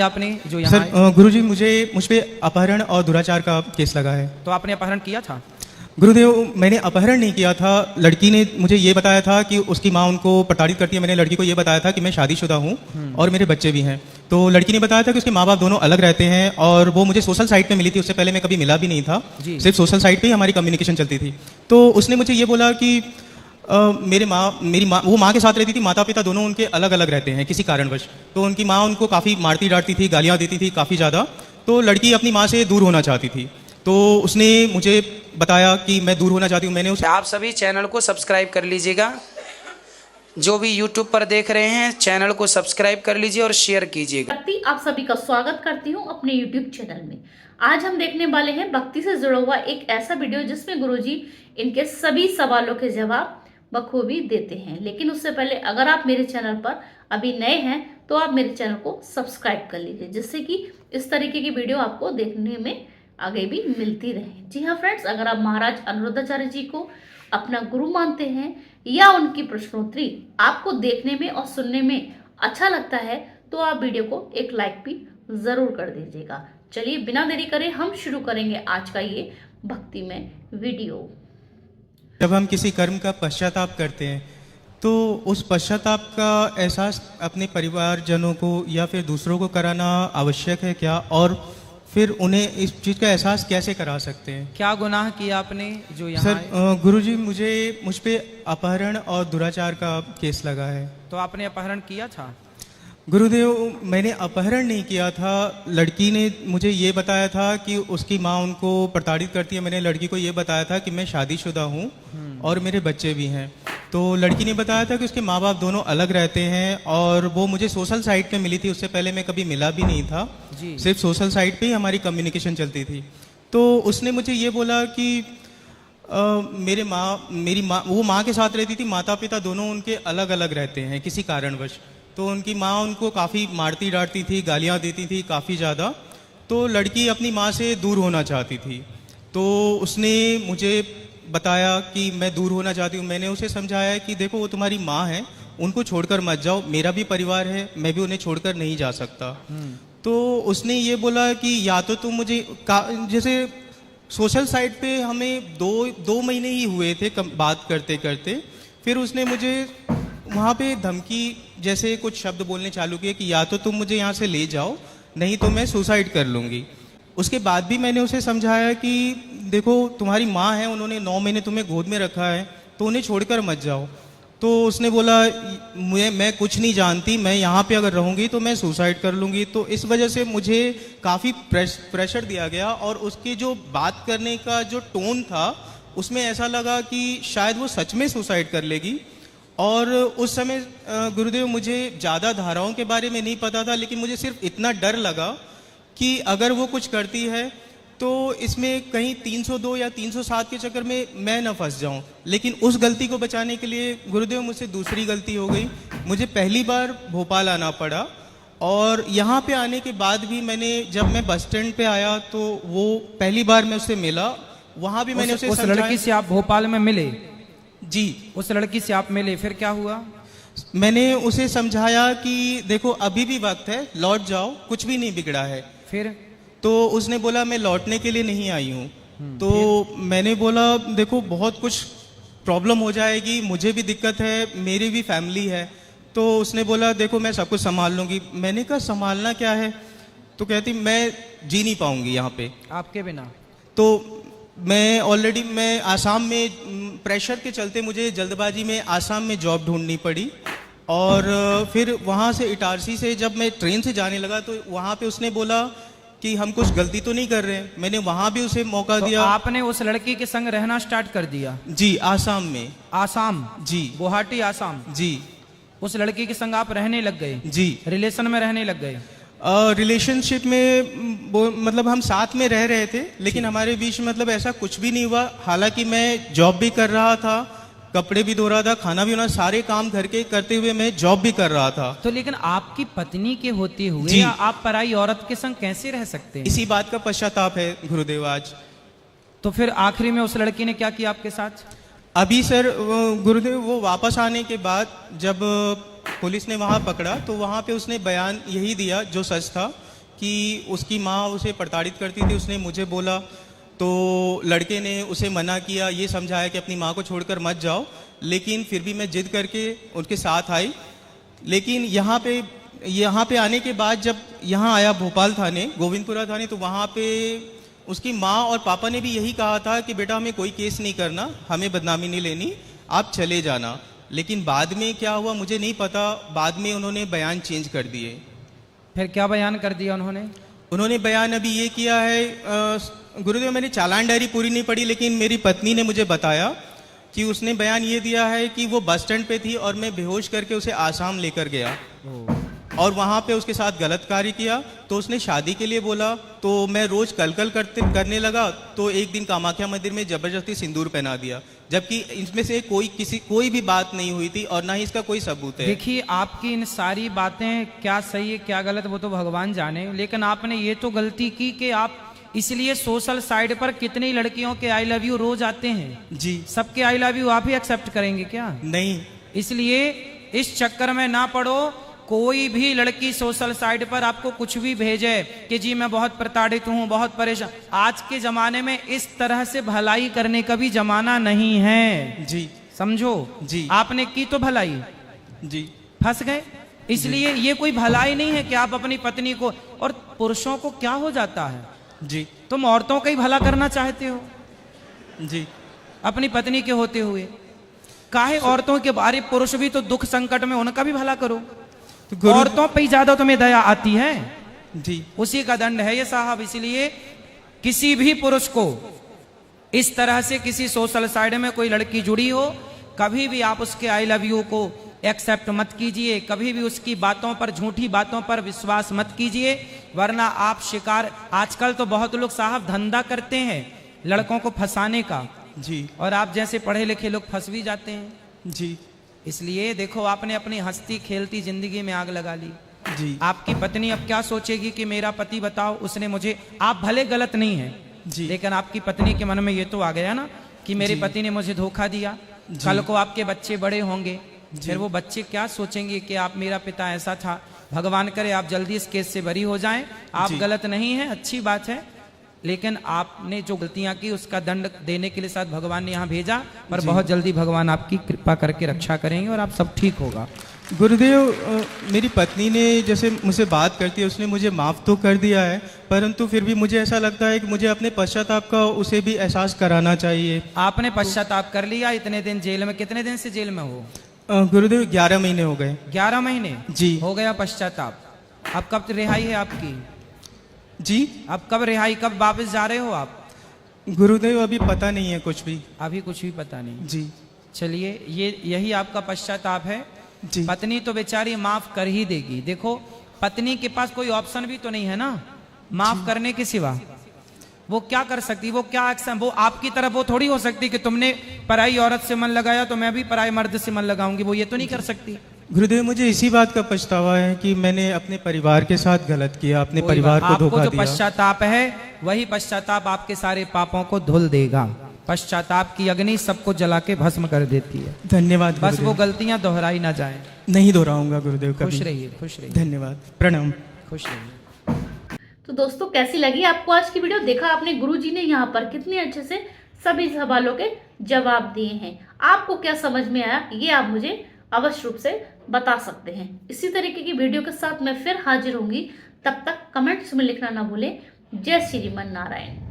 आपने जो यहाँ सर गुरुजी मुझ पे अपहरण और दुराचार का केस लगा है। तो आपने अपहरण किया था? गुरुदेव मैंने अपहरण नहीं किया था। लड़की ने मुझे ये बताया था कि उसकी माँ उनको प्रताड़ित करती है। मैंने लड़की को ये बताया था कि मैं शादीशुदा हूँ और मेरे बच्चे भी हैं। तो लड़की ने बताया था कि उसके माँ बाप दोनों अलग रहते हैं और वो मुझे सोशल साइट पे मिली थी। उससे पहले मैं कभी मिला भी नहीं था, सिर्फ सोशल साइट पे ही हमारी कम्युनिकेशन चलती थी। तो उसने मुझे ये बोला कि मेरी माँ वो माँ के साथ रहती थी। माता पिता दोनों उनके अलग अलग रहते हैं किसी कारणवश। तो उनकी माँ उनको काफ़ी मारती डांटती थी, गालियाँ देती थी काफ़ी ज़्यादा। तो लड़की अपनी माँ से दूर होना चाहती थी। तो उसने मुझे बताया कि मैं दूर होना चाहती हूँ। मैंने आप सभी चैनल को सब्सक्राइब कर लीजिएगा। जो भी YouTube पर देख रहे हैं चैनल को सब्सक्राइब कर लीजिए और शेयर कीजिएगा। आप सभी का स्वागत करती हूँ अपने YouTube चैनल में। आज हम देखने वाले हैं भक्ति से जुड़ा हुआ एक ऐसा वीडियो जिसमें गुरुजी इनके सभी सवालों के जवाब बखूबी देते हैं। लेकिन उससे पहले अगर आप मेरे चैनल पर अभी नए हैं तो आप मेरे चैनल को सब्सक्राइब कर लीजिए, जिससे कि इस तरीके की वीडियो आपको देखने में आगे भी मिलती रहे। जी हाँ फ्रेंड्स, अगर आप महाराज अनिरुद्धाचार्य जी को अपना गुरु मानते हैं या उनकी प्रश्नोत्तरी आपको देखने में और सुनने में अच्छा लगता है तो आप वीडियो को एक लाइक भी जरूर कर दीजिएगा। चलिए बिना देरी करे हम शुरू करेंगे आज का ये भक्ति में वीडियो। जब हम किसी कर्म का पश्चाताप करते हैं तो उस पश्चाताप का एहसास अपने परिवारजनों को या फिर दूसरों को कराना आवश्यक है क्या, और फिर उन्हें इस चीज़ का एहसास कैसे करा सकते हैं? क्या गुनाह किया आपने जो यहाँ सर गुरुजी मुझ पे अपहरण और दुराचार का केस लगा है। तो आपने अपहरण किया था? गुरुदेव मैंने अपहरण नहीं किया था। लड़की ने मुझे ये बताया था कि उसकी माँ उनको प्रताड़ित करती है। मैंने लड़की को ये बताया था कि मैं शादीशुदा हूँ और मेरे बच्चे भी हैं। तो लड़की ने बताया था कि उसके माँ बाप दोनों अलग रहते हैं और वो मुझे सोशल साइट पे मिली थी। उससे पहले मैं कभी मिला भी नहीं था, सिर्फ सोशल साइट पे ही हमारी कम्युनिकेशन चलती थी। तो उसने मुझे ये बोला कि वो माँ के साथ रहती थी। माता पिता दोनों उनके अलग अलग रहते हैं किसी कारणवश। तो उनकी माँ उनको काफ़ी मारती डांटती थी, गालियाँ देती थी काफ़ी ज़्यादा। तो लड़की अपनी माँ से दूर होना चाहती थी। तो उसने मुझे बताया कि मैं दूर होना चाहती हूँ। मैंने उसे समझाया कि देखो वो तुम्हारी माँ है, उनको छोड़कर मत जाओ। मेरा भी परिवार है, मैं भी उन्हें छोड़कर नहीं जा सकता। तो उसने ये बोला कि या तो तुम मुझे जैसे सोशल साइट पे हमें दो महीने ही हुए थे बात करते करते। फिर उसने मुझे वहाँ पे धमकी जैसे कुछ शब्द बोलने चालू किए कि या तो तुम मुझे यहाँ से ले जाओ, नहीं तो मैं सुसाइड कर लूँगी। उसके बाद भी मैंने उसे समझाया कि देखो तुम्हारी माँ है, उन्होंने 9 महीने तुम्हें गोद में रखा है, तो उन्हें छोड़कर मत जाओ। तो उसने बोला मैं कुछ नहीं जानती, मैं यहाँ पे अगर रहूँगी तो मैं सुसाइड कर लूँगी। तो इस वजह से मुझे काफ़ी प्रेशर दिया गया और उसकी जो बात करने का जो टोन था उसमें ऐसा लगा कि शायद वो सच में सुसाइड कर लेगी। और उस समय गुरुदेव मुझे ज़्यादा धाराओं के बारे में नहीं पता था, लेकिन मुझे सिर्फ इतना डर लगा कि अगर वो कुछ करती है तो इसमें कहीं 302 या 307 के चक्कर में मैं न फंस जाऊं। लेकिन उस गलती को बचाने के लिए गुरुदेव मुझसे दूसरी गलती हो गई। मुझे पहली बार भोपाल आना पड़ा और यहाँ पे आने के बाद भी जब मैं बस स्टैंड पे आया तो वो पहली बार मैं उससे मिला। वहाँ भी मैंने उस लड़की से आप भोपाल में मिले? जी, उस लड़की से आप मिले, फिर क्या हुआ? मैंने उसे समझाया कि देखो अभी भी वक्त है, लौट जाओ, कुछ भी नहीं बिगड़ा है। फिर तो उसने बोला मैं लौटने के लिए नहीं आई हूँ। तो मैंने बोला देखो बहुत कुछ प्रॉब्लम हो जाएगी, मुझे भी दिक्कत है, मेरी भी फैमिली है। तो उसने बोला देखो मैं सब कुछ संभाल लूँगी। मैंने कहा संभालना क्या है? तो कहती मैं जी नहीं पाऊँगी यहाँ पे आपके बिना। तो मैं आसाम में प्रेशर के चलते मुझे जल्दबाजी में आसाम में जॉब ढूंढनी पड़ी। और फिर वहाँ से इटारसी से जब मैं ट्रेन से जाने लगा तो वहाँ पे उसने बोला कि हम कुछ गलती तो नहीं कर रहे हैं। मैंने वहाँ भी उसे मौका दिया। आपने उस लड़की के संग रहना स्टार्ट कर दिया? जी, आसाम में। आसाम? जी, गुवाहाटी आसाम। जी, उस लड़की के संग आप रहने लग गए? जी, रिलेशन में रहने लग गए? रिलेशनशिप में मतलब हम साथ में रह रहे थे, लेकिन हमारे बीच मतलब ऐसा कुछ भी नहीं हुआ। हालांकि मैं जॉब भी कर रहा था, कपड़े भी धो रहा था, खाना भी बना, सारे काम घर के करते हुए मैं जॉब भी कर रहा था। तो लेकिन आपकी पत्नी के होते हुए आप पराई औरत के संग कैसे रह सकते हैं? इसी बात का पश्चाताप है गुरुदेव आज। तो फिर आखिरी में उस लड़की ने क्या किया आपके साथ? अभी सर गुरुदेव वो वापस आने के बाद जब पुलिस ने वहाँ पकड़ा तो वहाँ पे उसने बयान यही दिया जो सच था कि उसकी माँ उसे प्रताड़ित करती थी। उसने मुझे बोला, तो लड़के ने उसे मना किया, ये समझाया कि अपनी माँ को छोड़कर मत जाओ, लेकिन फिर भी मैं जिद करके उनके साथ आई। लेकिन यहाँ पे आने के बाद जब यहाँ आया भोपाल थाने, गोविंदपुरा थाने, तो वहाँ पे उसकी माँ और पापा ने भी यही कहा था कि बेटा हमें कोई केस नहीं करना, हमें बदनामी नहीं लेनी, आप चले जाना। लेकिन बाद में क्या हुआ मुझे नहीं पता, बाद में उन्होंने बयान चेंज कर दिए। फिर क्या बयान कर दिया उन्होंने? उन्होंने बयान अभी ये किया है, गुरुदेव मैंने चालान डायरी पूरी नहीं पढ़ी, लेकिन मेरी पत्नी ने मुझे बताया कि उसने बयान ये दिया है कि वो बस स्टैंड पे थी और मैं बेहोश करके उसे आसाम लेकर गया और वहाँ पे उसके साथ गलत कार्य किया। तो उसने शादी के लिए बोला, तो मैं रोज कलकल करने लगा। तो एक दिन कामाख्या मंदिर में जबरदस्ती सिंदूर पहना दिया, जबकि इसमें से कोई भी बात नहीं हुई थी और ना ही इसका कोई सबूत है। देखिए, आपकी इन सारी बातें क्या सही है क्या गलत वो तो भगवान जाने, लेकिन आपने ये तो गलती की कि आप इसलिए सोशल साइट पर कितनी लड़कियों के आई लव यू रोज आते हैं। जी। सबके आई लव यू आप ही एक्सेप्ट करेंगे क्या? नहीं। इसलिए इस चक्कर में ना पड़ो। कोई भी लड़की सोशल साइट पर आपको कुछ भी भेजे कि जी मैं बहुत प्रताड़ित हूं, बहुत परेशान, आज के जमाने में इस तरह से भलाई करने का भी जमाना नहीं है। जी। समझो जी। आपने की तो भलाई, जी, फंस गए। इसलिए ये कोई भलाई नहीं है कि आप अपनी पत्नी को, और पुरुषों को क्या हो जाता है, जी, तुम औरतों का ही भला करना चाहते हो जी, अपनी पत्नी के होते हुए, काहे औरतों के बारे, पुरुष भी तो दुख संकट में उनका भी भला करो। तो औरतों पे ही ज्यादा तुम्हें दया आती है, जी, उसी का दंड है ये साहब। इसलिए किसी भी पुरुष को इस तरह से किसी सोशल साइट में कोई लड़की जुड़ी हो, कभी भी आप उसके आई लव यू को एक्सेप्ट मत कीजिए, कभी भी उसकी बातों पर, झूठी बातों पर विश्वास मत कीजिए, वरना आप शिकार। आजकल तो बहुत लोग साहब धंधा करते हैं लड़कों को फंसाने का, जी, और आप जैसे पढ़े लिखे लोग फंस भी जाते हैं। जी, इसलिए देखो, आपने अपनी हंसती खेलती जिंदगी में आग लगा ली। जी, आपकी पत्नी अब क्या सोचेगी कि मेरा पति, बताओ, उसने मुझे, आप भले गलत नहीं है जी, लेकिन आपकी पत्नी के मन में ये तो आ गया ना कि मेरे जी, पति ने मुझे धोखा दिया। कल को आपके बच्चे बड़े होंगे, फिर वो बच्चे क्या सोचेंगे कि आप, मेरा पिता ऐसा था। भगवान करे आप जल्दी इस केस से बरी हो जाएं। आप जी। गलत नहीं है, अच्छी बात है, लेकिन आपने जो गलतियां की उसका दंड देने के लिए शायद भगवान ने यहाँ भेजा, पर बहुत जल्दी भगवान आपकी कृपा करके रक्षा करेंगे और आप सब ठीक होगा। गुरुदेव, मेरी पत्नी ने जैसे मुझसे बात करती है, उसने मुझे माफ़ तो कर दिया है, परंतु फिर भी मुझे ऐसा लगता है कि मुझे अपने पश्चाताप का उसे भी एहसास कराना चाहिए। आपने पश्चाताप कर लिया, इतने दिन जेल में, कितने दिन से जेल में हो? गुरुदेव 11 महीने हो गए। 11 महीने जी। हो गया पश्चाताप। अब कब रिहाई है आपकी? जी। अब कब रिहाई, कब वापस जा रहे हो आप? गुरुदेव अभी पता नहीं है कुछ भी। अभी कुछ भी पता नहीं। जी। चलिए, यही आपका पश्चाताप है। जी। पत्नी तो बेचारी माफ कर ही देगी। देखो, पत्नी के पास कोई ऑप्शन भी तो नहीं है ना माफ करने के सिवा। वो क्या कर सकती, वो क्या एक्शन, वो आपकी तरफ वो थोड़ी हो सकती कि तुमने पराई औरत से मन लगाया तो मैं भी पराई मर्द से मन लगाऊंगी, वो ये तो नहीं कर सकती। गुरुदेव, मुझे इसी बात का पछतावा है कि मैंने अपने परिवार के साथ गलत किया, अपने परिवार को धोखा जो दिया। पश्चाताप है वही पश्चाताप आपके सारे पापों को धुल देगा। पश्चाताप की अग्नि सबको जला के भस्म कर देती है। धन्यवाद बस वो गुरुदेव। गलतियां दोहराई ना जाए। नहीं दोहराऊंगा गुरुदेव कभी। खुश रहिए, खुश रहिए। धन्यवाद, प्रणाम। खुश रहिए। तो दोस्तों, कैसी लगी आपको आज की वीडियो? देखा आपने, गुरुजी ने यहाँ पर कितने अच्छे से सभी सवालों के जवाब दिए हैं। आपको क्या समझ में आया, ये आप मुझे अवश्य रूप से बता सकते हैं। इसी तरीके की वीडियो के साथ मैं फिर हाजिर होंगी। तब तक कमेंट्स में लिखना ना भूलें। जय श्री मन नारायण।